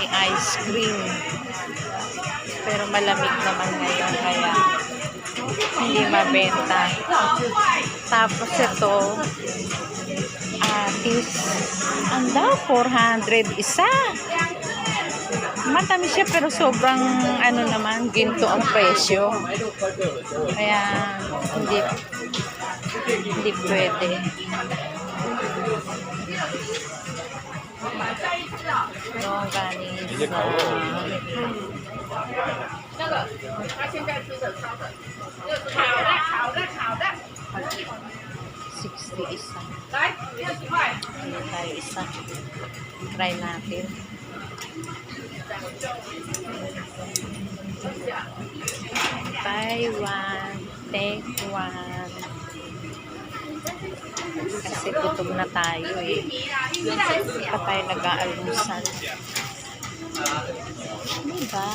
ice cream. Pero malamig naman ngayon kaya hindi mabenta. Tapos ito, atis. Ang daw, 400 isa. Matamis siya pero sobrang ano naman, ginto ang presyo. Kaya hindi pwede. Longganisa. 60 isa. Ano tayo isa? Try natin. Taiwan, take one. Kasi gutom na tayo eh. Pa tayo nag-aalmusal. Diba?